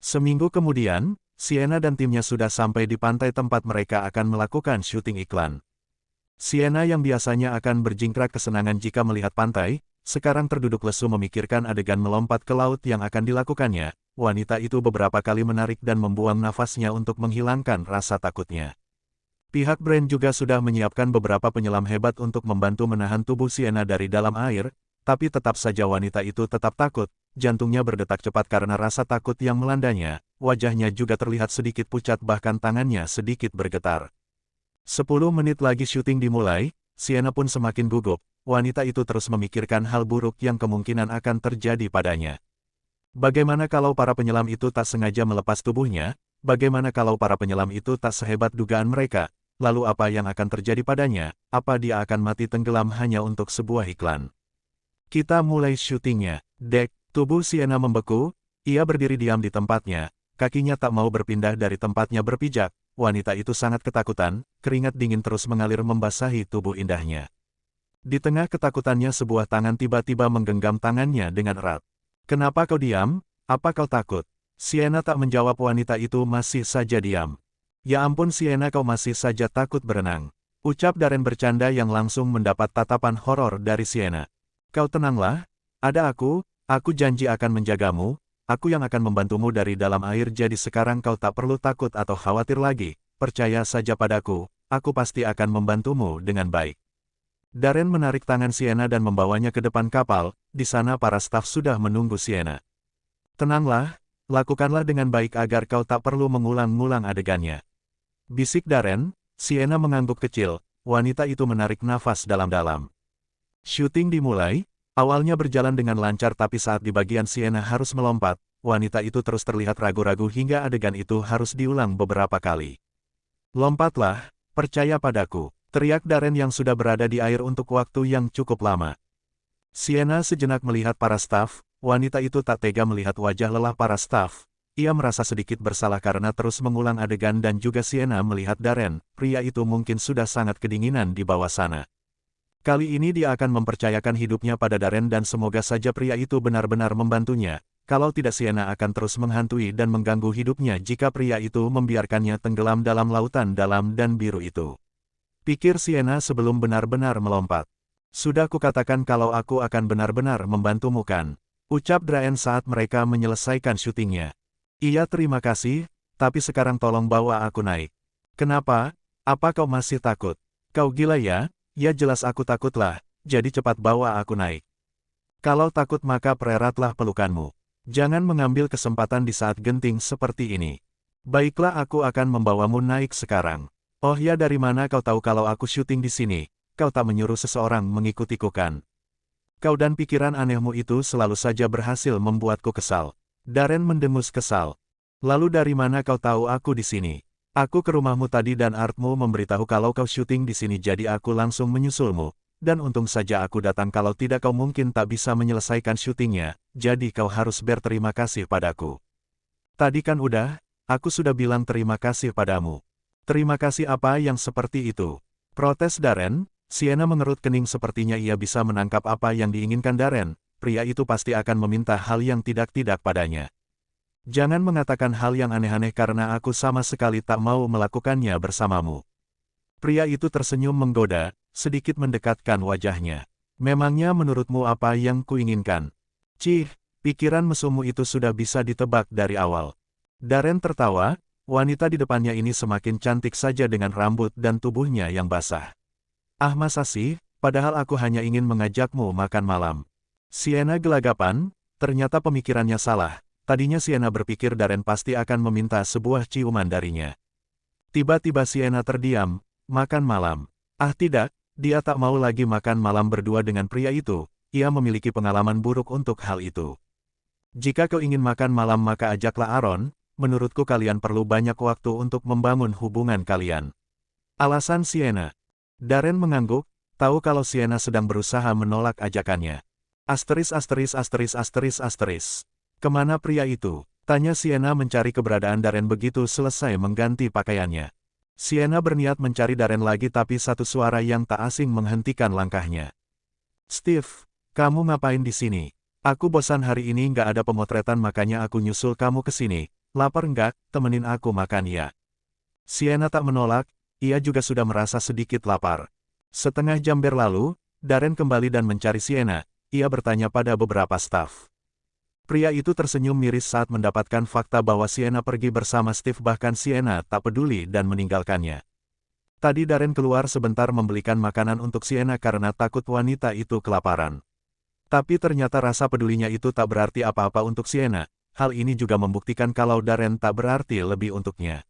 Seminggu kemudian, Sienna dan timnya sudah sampai di pantai tempat mereka akan melakukan syuting iklan. Sienna yang biasanya akan berjingkrak kesenangan jika melihat pantai, sekarang terduduk lesu memikirkan adegan melompat ke laut yang akan dilakukannya. Wanita itu beberapa kali menarik dan membuang nafasnya untuk menghilangkan rasa takutnya. Pihak brand juga sudah menyiapkan beberapa penyelam hebat untuk membantu menahan tubuh Sienna dari dalam air, tapi tetap saja wanita itu tetap takut. Jantungnya berdetak cepat karena rasa takut yang melandanya, wajahnya juga terlihat sedikit pucat bahkan tangannya sedikit bergetar. 10 menit lagi syuting dimulai, Sienna pun semakin gugup. Wanita itu terus memikirkan hal buruk yang kemungkinan akan terjadi padanya. Bagaimana kalau para penyelam itu tak sengaja melepas tubuhnya? Bagaimana kalau para penyelam itu tak sehebat dugaan mereka? Lalu apa yang akan terjadi padanya? Apa dia akan mati tenggelam hanya untuk sebuah iklan? Kita mulai syutingnya. Dek, tubuh Sienna membeku, ia berdiri diam di tempatnya, kakinya tak mau berpindah dari tempatnya berpijak. Wanita itu sangat ketakutan, keringat dingin terus mengalir membasahi tubuh indahnya. Di tengah ketakutannya sebuah tangan tiba-tiba menggenggam tangannya dengan erat. Kenapa kau diam? Apa kau takut? Sienna tak menjawab, wanita itu masih saja diam. Ya ampun Sienna, kau masih saja takut berenang. Ucap Darren bercanda yang langsung mendapat tatapan horor dari Sienna. Kau tenanglah, ada aku janji akan menjagamu, aku yang akan membantumu dari dalam air, jadi sekarang kau tak perlu takut atau khawatir lagi, percaya saja padaku, aku pasti akan membantumu dengan baik. Darren menarik tangan Sienna dan membawanya ke depan kapal, di sana para staf sudah menunggu Sienna. Tenanglah, lakukanlah dengan baik agar kau tak perlu mengulang-ngulang adegannya. Bisik Darren. Sienna mengangguk kecil, wanita itu menarik nafas dalam-dalam. Syuting dimulai, awalnya berjalan dengan lancar tapi saat di bagian Sienna harus melompat, wanita itu terus terlihat ragu-ragu hingga adegan itu harus diulang beberapa kali. Lompatlah, percaya padaku. Teriak Darren yang sudah berada di air untuk waktu yang cukup lama. Sienna sejenak melihat para staf, wanita itu tak tega melihat wajah lelah para staf. Ia merasa sedikit bersalah karena terus mengulang adegan dan juga Sienna melihat Darren, pria itu mungkin sudah sangat kedinginan di bawah sana. Kali ini dia akan mempercayakan hidupnya pada Darren dan semoga saja pria itu benar-benar membantunya. Kalau tidak Sienna akan terus menghantui dan mengganggu hidupnya jika pria itu membiarkannya tenggelam dalam lautan dalam dan biru itu. Pikir Sienna sebelum benar-benar melompat. Sudah kukatakan kalau aku akan benar-benar membantumu kan? Ucap Darren saat mereka menyelesaikan syutingnya. Iya terima kasih, tapi sekarang tolong bawa aku naik. Kenapa? Apa kau masih takut? Kau gila ya? Ya jelas aku takutlah, jadi cepat bawa aku naik. Kalau takut maka pereratlah pelukanmu. Jangan mengambil kesempatan di saat genting seperti ini. Baiklah aku akan membawamu naik sekarang. Oh ya, dari mana kau tahu kalau aku syuting di sini? Kau tak menyuruh seseorang mengikutiku kan? Kau dan pikiran anehmu itu selalu saja berhasil membuatku kesal. Darren mendengus kesal. Lalu dari mana kau tahu aku di sini? Aku ke rumahmu tadi dan Artmu memberitahu kalau kau syuting di sini, jadi aku langsung menyusulmu. Dan untung saja aku datang, kalau tidak kau mungkin tak bisa menyelesaikan syutingnya, jadi kau harus berterima kasih padaku. Tadi kan udah, aku sudah bilang terima kasih padamu. Terima kasih apa yang seperti itu? Protes Darren. Sienna mengerut kening, sepertinya ia bisa menangkap apa yang diinginkan Darren. Pria itu pasti akan meminta hal yang tidak-tidak padanya. Jangan mengatakan hal yang aneh-aneh karena aku sama sekali tak mau melakukannya bersamamu. Pria itu tersenyum menggoda, sedikit mendekatkan wajahnya. Memangnya menurutmu apa yang kuinginkan? Cih, pikiran mesummu itu sudah bisa ditebak dari awal. Darren tertawa. Wanita di depannya ini semakin cantik saja dengan rambut dan tubuhnya yang basah. Ah masa sih, padahal aku hanya ingin mengajakmu makan malam. Sienna gelagapan, ternyata pemikirannya salah. Tadinya Sienna berpikir Darren pasti akan meminta sebuah ciuman darinya. Tiba-tiba Sienna terdiam, makan malam. Ah tidak, dia tak mau lagi makan malam berdua dengan pria itu, ia memiliki pengalaman buruk untuk hal itu. Jika kau ingin makan malam maka ajaklah Aaron. Menurutku kalian perlu banyak waktu untuk membangun hubungan kalian. Alasan Sienna. Darren mengangguk, tahu kalau Sienna sedang berusaha menolak ajakannya. Asteris. Kemana pria itu? Tanya Sienna mencari keberadaan Darren begitu selesai mengganti pakaiannya. Sienna berniat mencari Darren lagi tapi satu suara yang tak asing menghentikan langkahnya. Steve, kamu ngapain di sini? Aku bosan hari ini nggak ada pemotretan makanya aku nyusul kamu ke sini. Lapar enggak? Temenin aku makan ya. Sienna tak menolak, ia juga sudah merasa sedikit lapar. Setengah jam berlalu, Darren kembali dan mencari Sienna. Ia bertanya pada beberapa staf. Pria itu tersenyum miris saat mendapatkan fakta bahwa Sienna pergi bersama Steve, bahkan Sienna tak peduli dan meninggalkannya. Tadi Darren keluar sebentar membelikan makanan untuk Sienna karena takut wanita itu kelaparan. Tapi ternyata rasa pedulinya itu tak berarti apa-apa untuk Sienna. Hal ini juga membuktikan kalau Darren tak berarti lebih untuknya.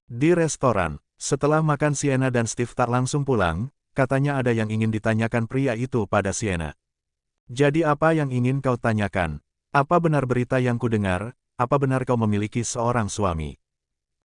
Di restoran, setelah makan Sienna dan Steve tak langsung pulang, katanya ada yang ingin ditanyakan pria itu pada Sienna. Jadi apa yang ingin kau tanyakan? Apa benar berita yang kudengar? Apa benar kau memiliki seorang suami?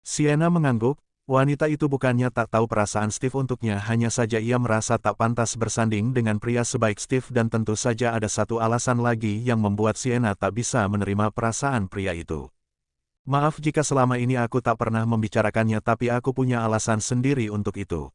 Sienna mengangguk, wanita itu bukannya tak tahu perasaan Steve untuknya, hanya saja ia merasa tak pantas bersanding dengan pria sebaik Steve dan tentu saja ada satu alasan lagi yang membuat Sienna tak bisa menerima perasaan pria itu. Maaf jika selama ini aku tak pernah membicarakannya, tapi aku punya alasan sendiri untuk itu.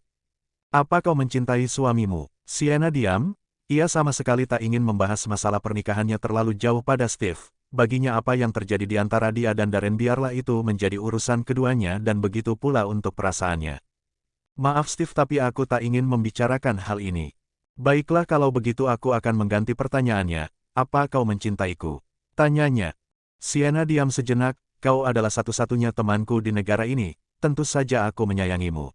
Apa kau mencintai suamimu? Sienna diam. Ia sama sekali tak ingin membahas masalah pernikahannya terlalu jauh pada Steve. Baginya apa yang terjadi di antara dia dan Darren biarlah itu menjadi urusan keduanya dan begitu pula untuk perasaannya. Maaf Steve, tapi aku tak ingin membicarakan hal ini. Baiklah kalau begitu aku akan mengganti pertanyaannya. Apa kau mencintaiku? Tanyanya. Sienna diam sejenak. Kau adalah satu-satunya temanku di negara ini. Tentu saja aku menyayangimu.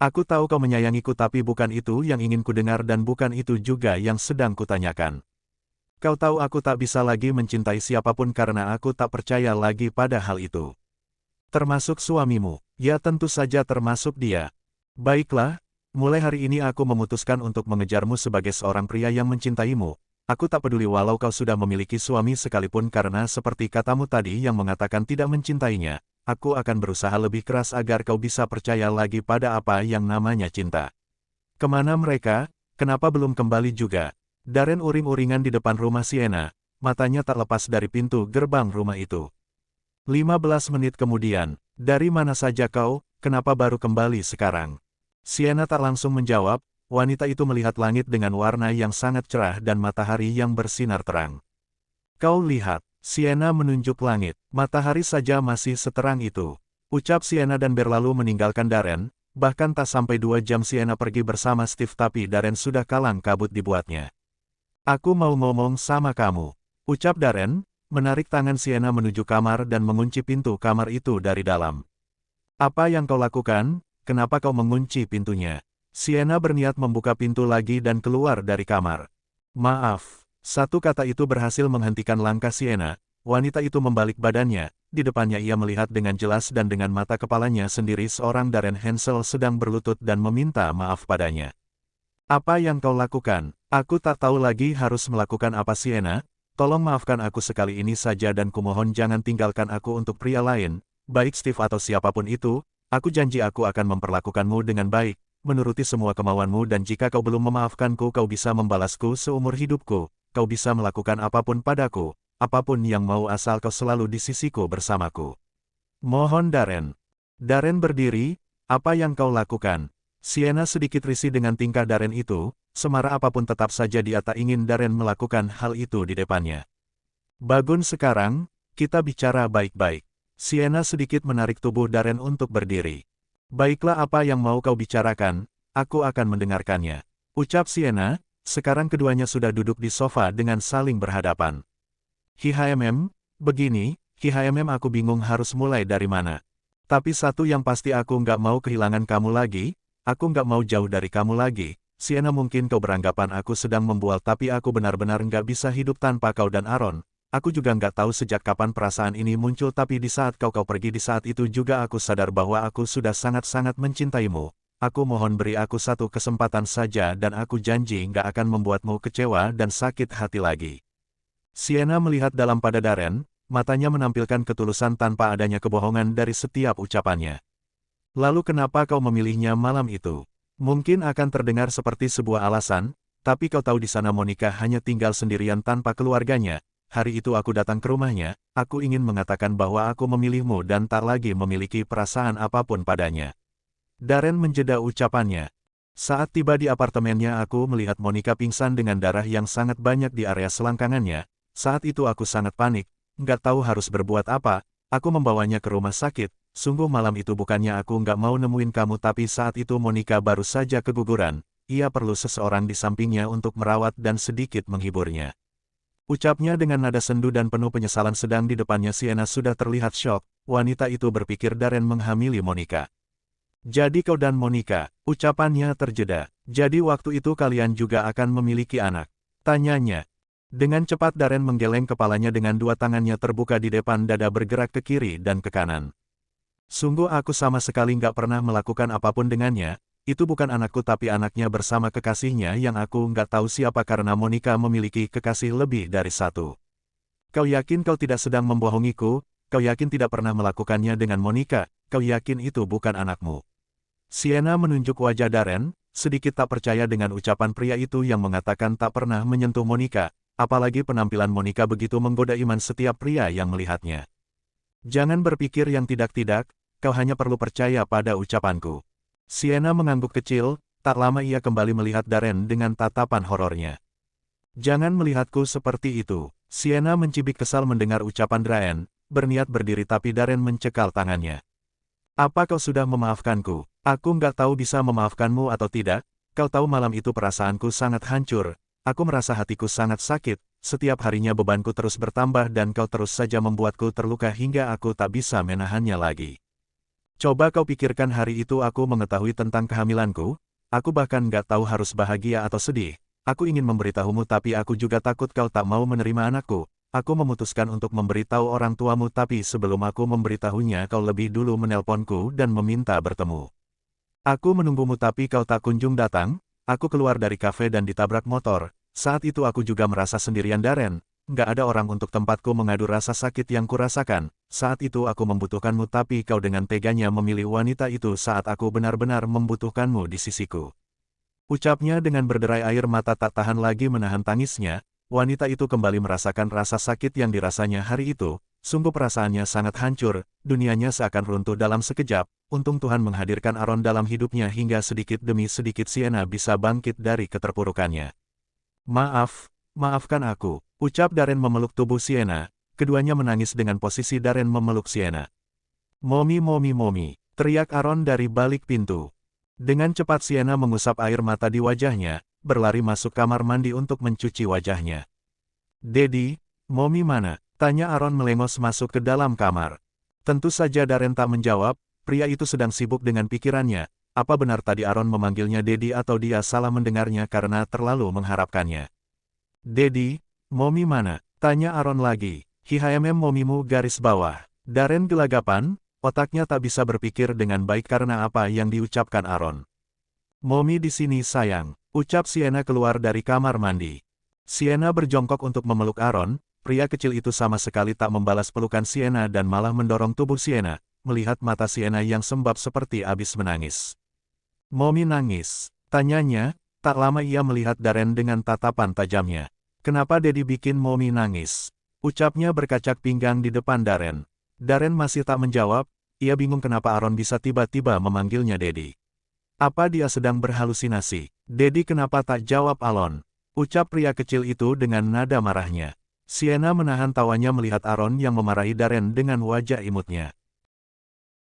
Aku tahu kau menyayangiku, tapi bukan itu yang ingin kudengar dan bukan itu juga yang sedang kutanyakan. Kau tahu aku tak bisa lagi mencintai siapapun karena aku tak percaya lagi pada hal itu. Termasuk suamimu. Ya tentu saja termasuk dia. Baiklah, mulai hari ini aku memutuskan untuk mengejarmu sebagai seorang pria yang mencintaimu. Aku tak peduli walau kau sudah memiliki suami sekalipun karena seperti katamu tadi yang mengatakan tidak mencintainya. Aku akan berusaha lebih keras agar kau bisa percaya lagi pada apa yang namanya cinta. Kemana mereka? Kenapa belum kembali juga? Darren uring-uringan di depan rumah Sienna, matanya tak lepas dari pintu gerbang rumah itu. 15 menit kemudian, dari mana saja kau, kenapa baru kembali sekarang? Sienna tak langsung menjawab, wanita itu melihat langit dengan warna yang sangat cerah dan matahari yang bersinar terang. Kau lihat. Sienna menunjuk langit, matahari saja masih seterang itu. Ucap Sienna dan berlalu meninggalkan Darren, bahkan tak sampai 2 jam Sienna pergi bersama Steve tapi Darren sudah kalang kabut dibuatnya. Aku mau ngomong sama kamu. Ucap Darren, menarik tangan Sienna menuju kamar dan mengunci pintu kamar itu dari dalam. Apa yang kau lakukan? Kenapa kau mengunci pintunya? Sienna berniat membuka pintu lagi dan keluar dari kamar. Maaf. Satu kata itu berhasil menghentikan langkah Sienna. Wanita itu membalik badannya, di depannya ia melihat dengan jelas dan dengan mata kepalanya sendiri seorang Darren Hansel sedang berlutut dan meminta maaf padanya. Apa yang kau lakukan? Aku tak tahu lagi harus melakukan apa Sienna, tolong maafkan aku sekali ini saja dan kumohon jangan tinggalkan aku untuk pria lain, baik Steve atau siapapun itu, aku janji aku akan memperlakukanmu dengan baik, menuruti semua kemauanmu dan jika kau belum memaafkanku kau bisa membalasku seumur hidupku. Kau bisa melakukan apapun padaku, apapun yang mau asal kau selalu di sisiku bersamaku. Mohon Darren. Darren berdiri, apa yang kau lakukan? Sienna sedikit risih dengan tingkah Darren itu, semarah apapun tetap saja dia tak ingin Darren melakukan hal itu di depannya. Bagun sekarang, kita bicara baik-baik. Sienna sedikit menarik tubuh Darren untuk berdiri. Baiklah apa yang mau kau bicarakan, aku akan mendengarkannya. Ucap Sienna. Sekarang keduanya sudah duduk di sofa dengan saling berhadapan. Begini, aku bingung harus mulai dari mana. Tapi satu yang pasti aku nggak mau kehilangan kamu lagi, aku nggak mau jauh dari kamu lagi. Sienna mungkin kau beranggapan aku sedang membual tapi aku benar-benar nggak bisa hidup tanpa kau dan Aaron. Aku juga nggak tahu sejak kapan perasaan ini muncul tapi di saat kau pergi di saat itu juga aku sadar bahwa aku sudah sangat-sangat mencintaimu. Aku mohon beri aku satu kesempatan saja dan aku janji nggak akan membuatmu kecewa dan sakit hati lagi. Sienna melihat dalam pada Darren, matanya menampilkan ketulusan tanpa adanya kebohongan dari setiap ucapannya. Lalu kenapa kau memilihnya malam itu? Mungkin akan terdengar seperti sebuah alasan, tapi kau tahu di sana Monica hanya tinggal sendirian tanpa keluarganya. Hari itu aku datang ke rumahnya, aku ingin mengatakan bahwa aku memilihmu dan tak lagi memiliki perasaan apapun padanya. Darren menjeda ucapannya. Saat tiba di apartemennya aku melihat Monica pingsan dengan darah yang sangat banyak di area selangkangannya. Saat itu aku sangat panik, nggak tahu harus berbuat apa. aku membawanya ke rumah sakit. Sungguh malam itu bukannya aku nggak mau nemuin kamu tapi saat itu Monica baru saja keguguran. Ia perlu seseorang di sampingnya untuk merawat dan sedikit menghiburnya. Ucapnya dengan nada sendu dan penuh penyesalan sedang di depannya Sienna sudah terlihat syok. Wanita itu berpikir Darren menghamili Monica. Jadi kau dan Monica, ucapannya terjeda. Jadi waktu itu kalian juga akan memiliki anak? Tanyanya. Dengan cepat Darren menggeleng kepalanya dengan dua tangannya terbuka di depan dada bergerak ke kiri dan ke kanan. Sungguh aku sama sekali nggak pernah melakukan apapun dengannya, itu bukan anakku tapi anaknya bersama kekasihnya yang aku nggak tahu siapa karena Monica memiliki kekasih lebih dari satu. Kau yakin kau tidak sedang membohongiku? Kau yakin tidak pernah melakukannya dengan Monica? Kau yakin itu bukan anakmu? Sienna menunjuk wajah Darren, sedikit tak percaya dengan ucapan pria itu yang mengatakan tak pernah menyentuh Monica, apalagi penampilan Monica begitu menggoda iman setiap pria yang melihatnya. Jangan berpikir yang tidak-tidak, kau hanya perlu percaya pada ucapanku. Sienna mengangguk kecil, tak lama ia kembali melihat Darren dengan tatapan horornya. Jangan melihatku seperti itu. Sienna mencibik kesal mendengar ucapan Darren, berniat berdiri tapi Darren mencekal tangannya. Apa kau sudah memaafkanku? Aku nggak tahu bisa memaafkanmu atau tidak, kau tahu malam itu perasaanku sangat hancur, aku merasa hatiku sangat sakit, setiap harinya bebanku terus bertambah dan kau terus saja membuatku terluka hingga aku tak bisa menahannya lagi. Coba kau pikirkan hari itu aku mengetahui tentang kehamilanku, aku bahkan nggak tahu harus bahagia atau sedih. Aku ingin memberitahumu tapi aku juga takut kau tak mau menerima anakku. Aku memutuskan untuk memberitahu orang tuamu tapi sebelum aku memberitahunya kau lebih dulu menelponku dan meminta bertemu. Aku menunggumu tapi kau tak kunjung datang, aku keluar dari kafe dan ditabrak motor. Saat itu aku juga merasa sendirian Darren. Nggak ada orang untuk tempatku mengadu rasa sakit yang kurasakan. Saat itu aku membutuhkanmu tapi kau dengan teganya memilih wanita itu saat aku benar-benar membutuhkanmu di sisiku. Ucapnya dengan berderai air mata tak tahan lagi menahan tangisnya, wanita itu kembali merasakan rasa sakit yang dirasanya hari itu, sungguh perasaannya sangat hancur, dunianya seakan runtuh dalam sekejap, untung Tuhan menghadirkan Aaron dalam hidupnya hingga sedikit demi sedikit Sienna bisa bangkit dari keterpurukannya. Maafkan aku, ucap Darren memeluk tubuh Sienna, keduanya menangis dengan posisi Darren memeluk Sienna. Momi, teriak Aaron dari balik pintu. Dengan cepat Sienna mengusap air mata di wajahnya, berlari masuk kamar mandi untuk mencuci wajahnya. Daddy, Momi mana? Tanya Aaron melengos masuk ke dalam kamar. Tentu saja Darren tak menjawab, pria itu sedang sibuk dengan pikirannya, apa benar tadi Aaron memanggilnya Daddy atau dia salah mendengarnya karena terlalu mengharapkannya. Daddy, Momi mana? Tanya Aaron lagi. Momimu garis bawah. Darren gelagapan, otaknya tak bisa berpikir dengan baik karena apa yang diucapkan Aaron. Momi di sini sayang, ucap Sienna keluar dari kamar mandi. Sienna berjongkok untuk memeluk Aaron, pria kecil itu sama sekali tak membalas pelukan Sienna dan malah mendorong tubuh Sienna, melihat mata Sienna yang sembab seperti habis menangis. Momi nangis, tanyanya, tak lama ia melihat Darren dengan tatapan tajamnya. Kenapa Daddy bikin Momi nangis? Ucapnya berkacak pinggang di depan Darren. Darren masih tak menjawab, ia bingung kenapa Aaron bisa tiba-tiba memanggilnya Daddy. Apa dia sedang berhalusinasi? Daddy kenapa tak jawab Aaron? Ucap pria kecil itu dengan nada marahnya. Sienna menahan tawanya melihat Aaron yang memarahi Darren dengan wajah imutnya.